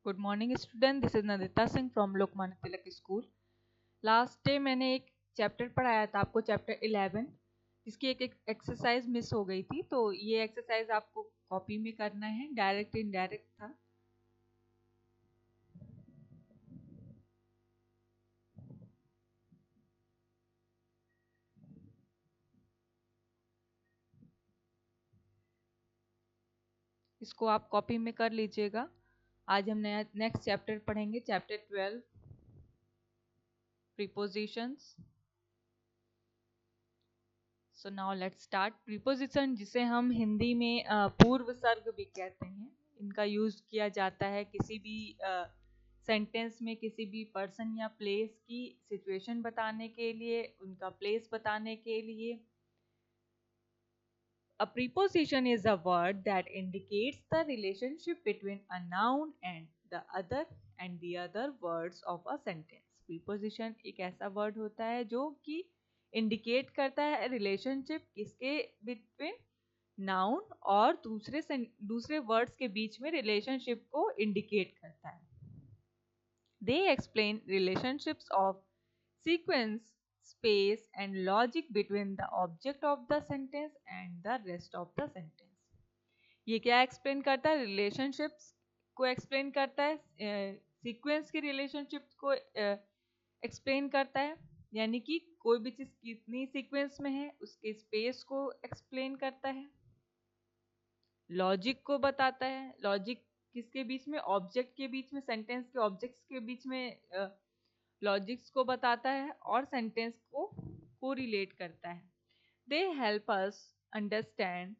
Good morning student, this is Nandita Singh from Lokmanya Tilak school. Last day मैंने एक chapter पढ़ाया था आपको, चैप्टर 11, जिसकी एक एक्सरसाइज मिस हो गई थी। तो ये एक्सरसाइज आपको कॉपी में करना है, डायरेक्ट इनडायरेक्ट था। इसको आप कॉपी में कर लीजिएगा। आज हम नया नेक्स्ट चैप्टर पढ़ेंगे, chapter 12, prepositions. So now let's start. Preposition, जिसे हम हिंदी में पूर्व सर्ग भी कहते हैं, इनका यूज किया जाता है किसी भी सेंटेंस में किसी भी पर्सन या प्लेस की सिचुएशन बताने के लिए, उनका प्लेस बताने के लिए। A preposition is a word that indicates the relationship between a noun and the other words of a sentence. Preposition एक ऐसा word होता है जो कि इंडिकेट करता है रिलेशनशिप किसके बिटवीन नाउन और दूसरे वर्ड्स के बीच में रिलेशनशिप को इंडिकेट करता है। They explain relationships of sequence, space and logic between the object of the sentence and the rest of the sentence. ये क्या एक्सप्लेन करता है? रिलेशनशिप्स को एक्सप्लेन करता है, सीक्वेंस की रिलेशनशिप को एक्सप्लेन करता है, यानी कि कोई भी चीज कितनी सीक्वेंस में है उसके स्पेस को एक्सप्लेन करता है। लॉजिक को बताता है, लॉजिक किसके बीच में? ऑब्जेक्ट के बीच में, सेंटेंस के ऑब्जेक्ट्स के बीच में लॉजिक्स को बताता है और सेंटेंस को कोरिलेट करता है। They help us understand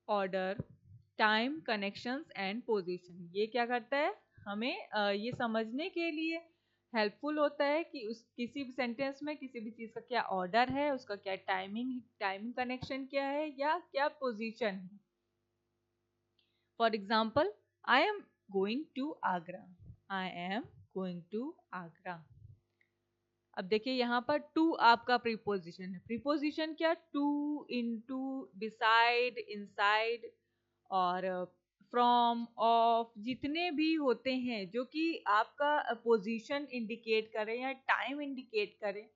order, time, connections and position. ये क्या करता है? हमें ये समझने के लिए हेल्पफुल होता है कि उस किसी भी सेंटेंस में किसी भी चीज का क्या ऑर्डर है, उसका क्या टाइमिंग कनेक्शन क्या है या क्या पोजीशन है। For example, I am going to Agra. I am going to Agra. अब देखिए यहाँ पर टू आपका प्रीपोजिशन है। प्रीपोजिशन क्या? टू, इनटू, बिसाइड, इनसाइड और फ्रॉम, ऑफ, जितने भी होते हैं जो कि आपका पोजीशन इंडिकेट करें या टाइम इंडिकेट करें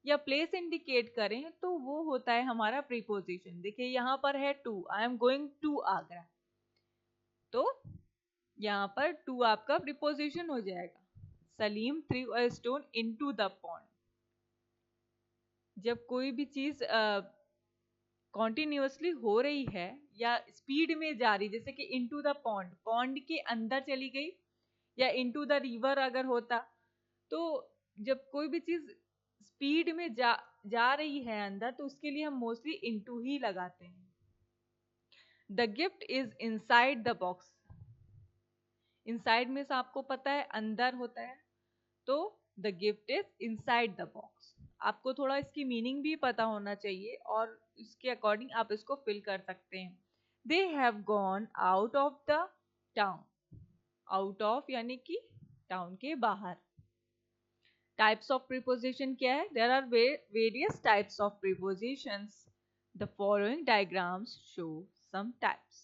या प्लेस इंडिकेट करें, तो वो होता है हमारा प्रीपोजिशन। देखिए यहाँ पर है to, I am going to Agra, तो यहाँ पर टू आपका प्रीपोजिशन हो जाएगा। Salim threw a stone into the pond. जब कोई भी चीज कॉन्टिन्यूसली हो रही है या स्पीड में जा रही, जैसे कि इनटू द पॉन्ड, पॉन्ड के अंदर चली गई, या इनटू द रिवर अगर होता, तो जब कोई भी चीज स्पीड में जा रही है अंदर, तो उसके लिए हम मोस्टली इनटू ही लगाते हैं। The gift is inside the box. Inside में से आपको पता है अंदर होता है, तो the gift is inside the box. आपको थोड़ा इसकी मीनिंग भी पता होना चाहिए और इसके अकॉर्डिंग आप इसको फिल कर सकते हैं। They have gone out of the town. Out of यानी कि टाउन के बाहर। टाइप्स ऑफ प्रीपोजिशन क्या है? There are various types of prepositions. The following diagrams show some types.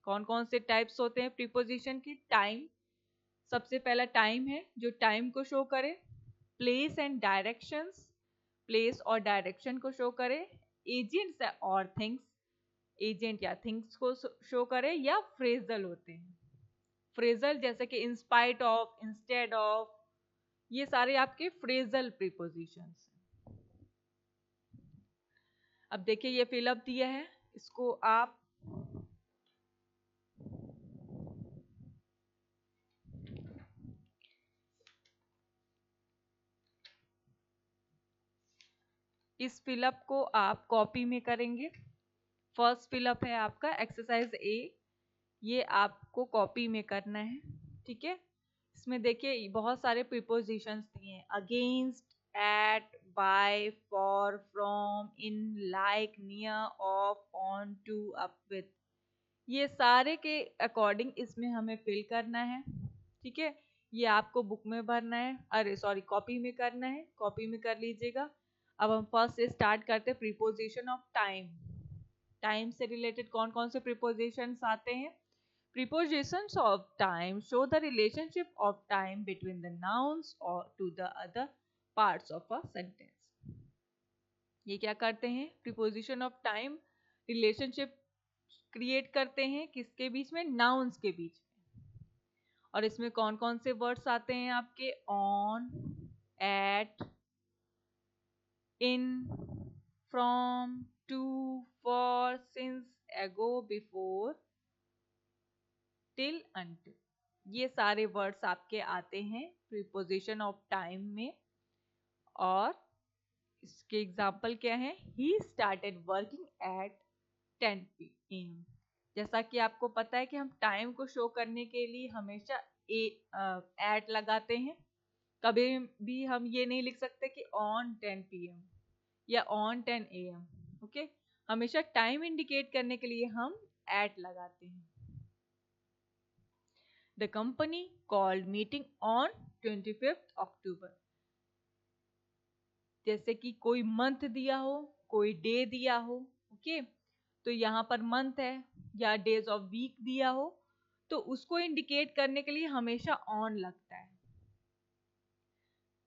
कौन कौन से टाइप्स होते हैं प्रीपोजिशन की? टाइम, सबसे पहला टाइम है जो टाइम को शो करे। प्लेस एंड डायरेक्शंस, प्लेस और डायरेक्शन को शो करे। एजेंट्स और थिंग्स, एजेंट या थिंग्स को शो करे। या फ्रेजल होते हैं, फ्रेजल जैसे कि इंस्पाइट ऑफ, इंस्टेड ऑफ, ये सारे आपके फ्रेजल प्रीपोजिशंस। अब देखिए ये फिलअप दिया है, इसको आप इस फिलअप को आप कॉपी में करेंगे। फर्स्ट फिलअप है आपका एक्सरसाइज ए, ये आपको कॉपी में करना है, ठीक है। इसमें देखिए बहुत सारे प्रीपोजिशंस दिए हैं, against, at, by, for, from, in, like, near, of, on, to, up with, ये सारे के अकॉर्डिंग इसमें हमें फिल करना है, ठीक है। ये आपको बुक में भरना है, अरे सॉरी कॉपी में करना है, कॉपी में कर लीजिएगा। अब हम फर्स्ट से स्टार्ट करते हैं, प्रीपोजिशन ऑफ टाइम। टाइम से रिलेटेड कौन कौन से प्रीपोजिशंस आते हैं? Prepositions of time show the relationship of time between the nouns or to the other parts of a sentence. ये क्या करते हैं? Preposition of time relationship create करते हैं किसके बीच में? नाउन्स के बीच में. और इसमें कौन कौन से वर्ड्स आते हैं आपके? On, at, in, from, to, for, since, ago, before, till, until. ये सारे वर्ड्स आपके आते हैं प्रीपोजिशन ऑफ टाइम में. और इसके एग्जाम्पल क्या है? He started working at 10 PM. जैसा कि आपको पता है कि हम टाइम को शो करने के लिए हमेशा एट लगाते हैं. कभी भी हम ये नहीं लिख सकते कि ऑन 10 PM या ऑन 10 AM. ओके, हमेशा टाइम इंडिकेट करने के लिए हम एट लगाते हैं. The company called meeting on 25th October. जैसे कि कोई मंथ दिया हो, कोई डे दिया हो, ओके, तो यहाँ पर मंथ है या डेज ऑफ वीक दिया हो, तो उसको इंडिकेट करने के लिए हमेशा ऑन लगता है.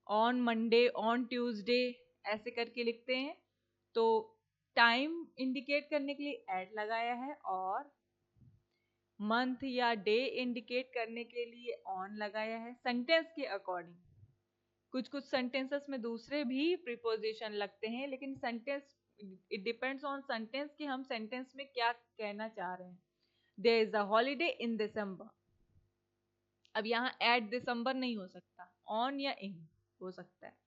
ऑन मंडे, ऑन ट्यूसडे ऐसे करके लिखते हैं. तो टाइम इंडिकेट करने के लिए एट लगाया है और मंथ या डे इंडिकेट करने के लिए ऑन लगाया है. सेंटेंस के अकॉर्डिंग कुछ कुछ सेंटेंसेस में दूसरे भी प्रीपोजिशन लगते हैं, लेकिन sentence it depends on sentence कि हम सेंटेंस में क्या कहना चाह रहे हैं. देयर इज अ हॉलीडे इन दिसंबर. अब यहाँ एट दिसंबर नहीं हो सकता, ऑन या इन हो सकता है.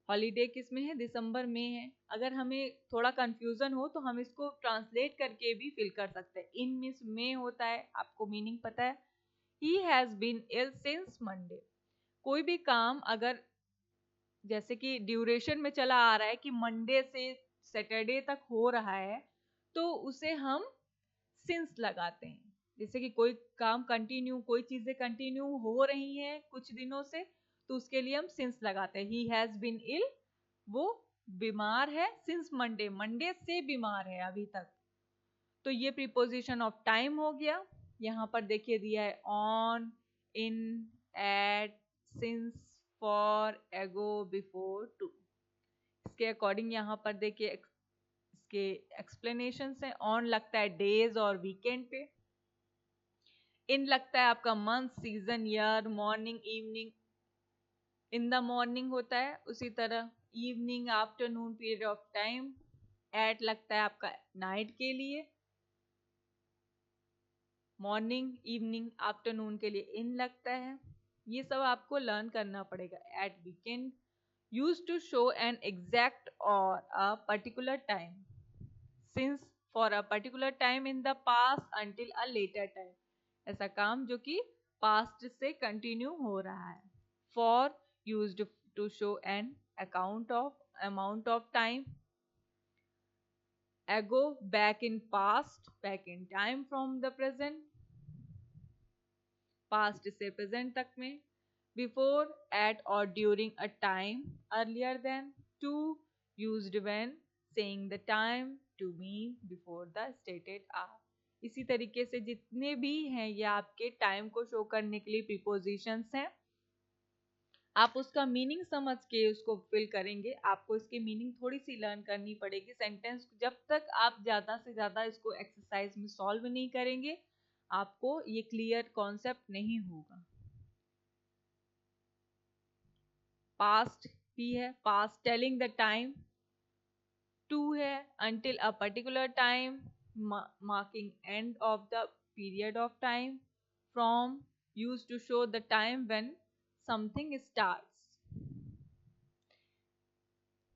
हॉलीडे किस में है? दिसंबर में है. अगर हमें थोड़ा कंफ्यूजन हो तो हम इसको ट्रांसलेट करके भी फिल कर सकते हैं. इन मीन्स में होता है, आपको मीनिंग पता है. He has been ill since Monday. कोई भी काम अगर जैसे कि ड्यूरेशन में चला आ रहा है कि मंडे से सैटरडे तक हो रहा है, तो उसे हम सिंस लगाते हैं. जैसे कि कोई काम कंटिन्यू, कोई चीजें कंटिन्यू हो रही हैं कुछ दिनों से, तो उसके लिए हम सिंस लगाते हैं. ही हैज बीन इल, वो बीमार है. सिंस मंडे, मंडे से बीमार है अभी तक. तो ये प्रीपोजिशन ऑफ टाइम हो गया. यहाँ पर देखिए दिया है on, in, at, since, for, ago, before, to. इसके अकॉर्डिंग यहाँ पर देखिए इसके एक्सप्लेनेशन है. ऑन लगता है डेज और वीकेंड पे. इन लगता है आपका month, season, year, morning, evening. In the morning होता है. उसी तरह evening, afternoon, period of time. At लगता है आपका नाइट के लिए. मॉर्निंग, इवनिंग, आफ्टरनून के लिए इन लगता है. ये सब आपको लर्न करना पड़ेगा. At weekend used to show an exact और a particular time. Since for a particular time in the past until a later time. ऐसा काम जो कि पास्ट से कंटिन्यू हो रहा है. For used to show an amount of time. Ago, back in past, back in time from the present. Past से present तक में. Before, at or during a time earlier than. To, used when saying the time to mean before the stated hour. इसी तरीके से जितने भी हैं ये आपके टाइम को शो करने के लिए प्रीपोजिशंस हैं. आप उसका मीनिंग समझ के उसको फिल करेंगे. आपको इसकी मीनिंग थोड़ी सी लर्न करनी पड़ेगी. सेंटेंस जब तक आप ज़्यादा से ज़्यादा इसको एक्सरसाइज में सॉल्व नहीं करेंगे, आपको ये क्लियर कॉन्सेप्ट नहीं होगा. पास्ट भी है, past telling the time. To है, until a particular time, marking end of the period of time. From, used to show the time when something starts.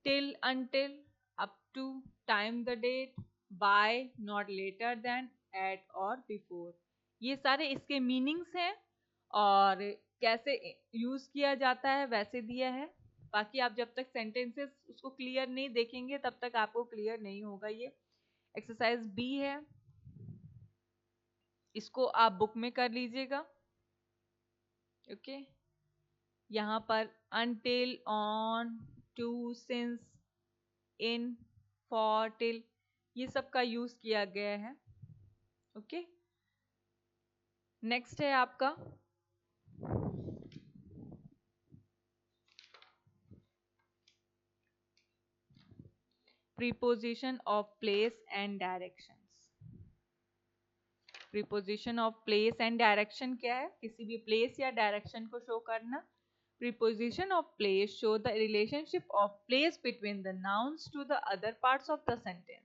Till, until, up to, time the date. By, not later than, at or before. ये सारे इसके meanings हैं और कैसे use किया जाता है वैसे दिया है. बाकी आप जब तक सेंटेंसेस उसको क्लियर नहीं देखेंगे तब तक आपको क्लियर नहीं होगा. ये एक्सरसाइज बी है, इसको आप बुक में कर लीजिएगा. ओके, यहाँ पर until, on, to, since, in, for, till ये सब का यूज किया गया है. ओके, नेक्स्ट है आपका preposition of place and directions. Preposition of place and direction क्या है? किसी भी प्लेस या डायरेक्शन को शो करना। Preposition of place show the relationship of place between the nouns to the other parts of the sentence.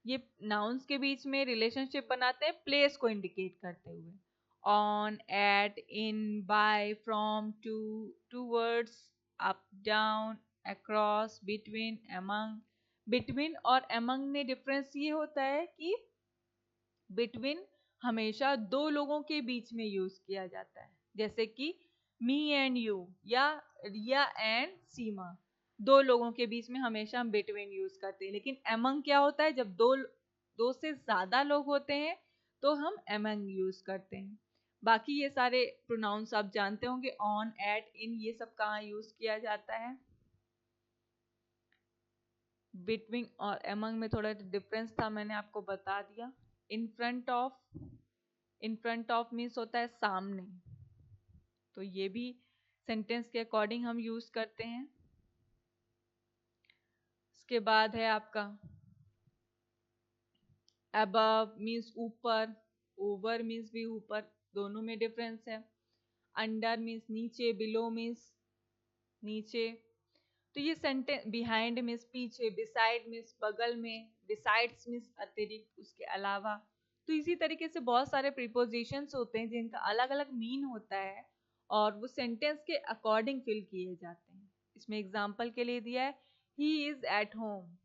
ये nouns के बीच में रिलेशनशिप बनाते हैं प्लेस को इंडिकेट करते हुए। On, at, in, by, from, to, towards, up, down, across, between, among. Between और अमंग में डिफरेंस ये होता है कि बिटवीन हमेशा दो लोगों के बीच में यूज किया जाता है, जैसे कि मी एंड यू या रिया एंड सीमा, दो लोगों के बीच में हमेशा हम बिटवीन यूज करते हैं। लेकिन एमंग क्या होता है? जब दो से ज्यादा लोग होते हैं तो हम एमंग यूज करते हैं। बाकी ये सारे प्रोनाउंस आप जानते होंगे, ऑन, एट, इन, ये सब कहाँ यूज किया जाता है। बिटवीन और एमंग में थोड़ा डिफरेंस था, मैंने आपको बता दिया। In front of, in front of means होता है सामने, तो ये भी सेंटेंस के अकॉर्डिंग हम यूज करते हैं। इसके बाद है आपका अबव मीन्स ऊपर, ओवर मीन्स भी ऊपर, दोनों में डिफरेंस है। अंडर मीन्स नीचे, बिलो मीन्स नीचे। तो ये सेंटेंस, बिहाइंड मीन्स पीछे, बिसाइड मीन्स बगल में, बिसाइड्स मीन्स अतिरिक्त, उसके अलावा। तो इसी तरीके से बहुत सारे प्रीपोजिशंस होते हैं जिनका अलग अलग मीन होता है और वो सेंटेंस के अकॉर्डिंग फिल किए जाते हैं। इसमें एग्जाम्पल के लिए दिया है, he is at home,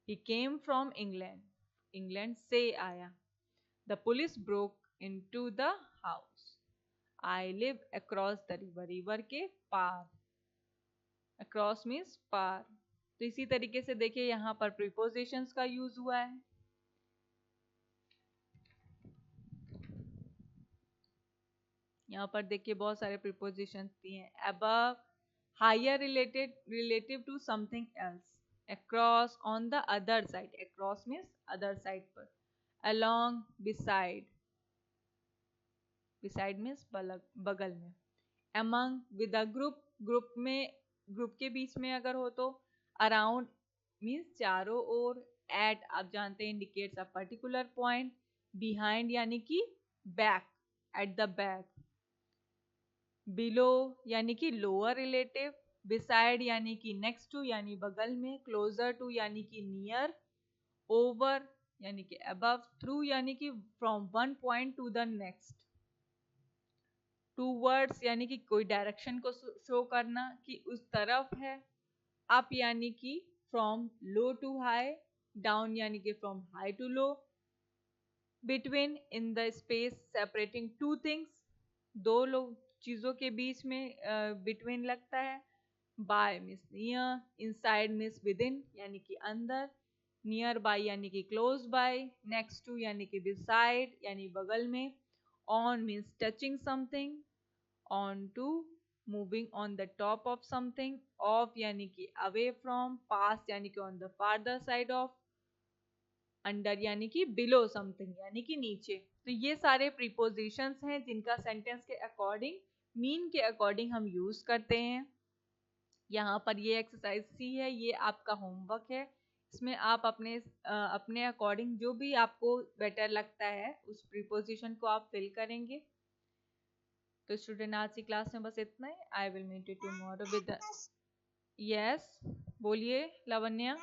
he came from England, England से आया। The police broke into the house, I live across the river, river के पार, अक्रॉस मीन्स पार। तो इसी तरीके से देखिए यहाँ पर प्रीपोजिशंस का यूज हुआ है। यहाँ पर देखिए बहुत सारे प्रीपोजिशंस दिए हैं। Above, higher, related, relative to something else. Across, on the other side, across means other side पर। अलोंग, बिसाइड, बिसाइड मीन्स बगल में। Among, with a group, group में, ग्रुप के बीच में अगर हो तो। अराउंड मीन्स चारों ओर। एट आप जानते हैं indicates a particular point. Behind यानी कि back, at the back. Below यानी कि लोअर रिलेटिव। बिसाइड यानी कि नेक्स्ट टू यानी बगल में। क्लोजर टू यानी कि नियर। ओवर यानी कि अबव। थ्रू यानी कि from one point two the next. Towards यानी कि कोई डायरेक्शन को शो करना कि उस तरफ है। अप यानी कि from low to high. Down यानी कि from high to low. Between, in the space separating two things, दो लोग चीजों के बीच में बिटवीन लगता है। By means near, inside means within यानी कि अंदर, नियर बाय यानी कि क्लोज बाय, नेक्स्ट टू यानी कि बिसाइड यानी बगल में। On means touching something, on to moving on the top of something, off यानी कि अवे फ्रॉम, पास यानी कि on the farther side of, under यानी कि बिलो समथिंग यानी कि नीचे। तो ये सारे प्रीपोजिशंस हैं जिनका सेंटेंस के अकॉर्डिंग, मीन के अकॉर्डिंग हम यूज करते हैं। यहाँ पर ये एक्सरसाइज सी है, ये आपका होमवर्क है। इसमें आप अपने अकॉर्डिंग जो भी आपको बेटर लगता है उस प्रीपोजिशन को आप फिल करेंगे। तो स्टूडेंट आज की क्लास में बस इतना ही। I will meet you tomorrow with, yes बोलिए Lavanya.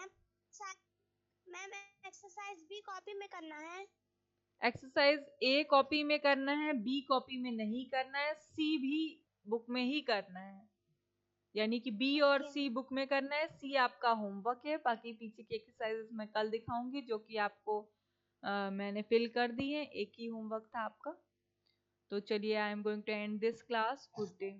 Ma'am exercise B copy में करना है। एक्सरसाइज ए कॉपी में करना है, बी कॉपी में नहीं करना है, सी भी बुक में ही करना है। यानी कि बी और सी बुक में करना है, सी आपका होमवर्क है। बाकी पीछे की एक्सरसाइजेस मैं कल दिखाऊंगी जो कि आपको मैंने फिल कर दी है, एक ही होमवर्क था आपका। तो चलिए, I am going to end this class. Good day.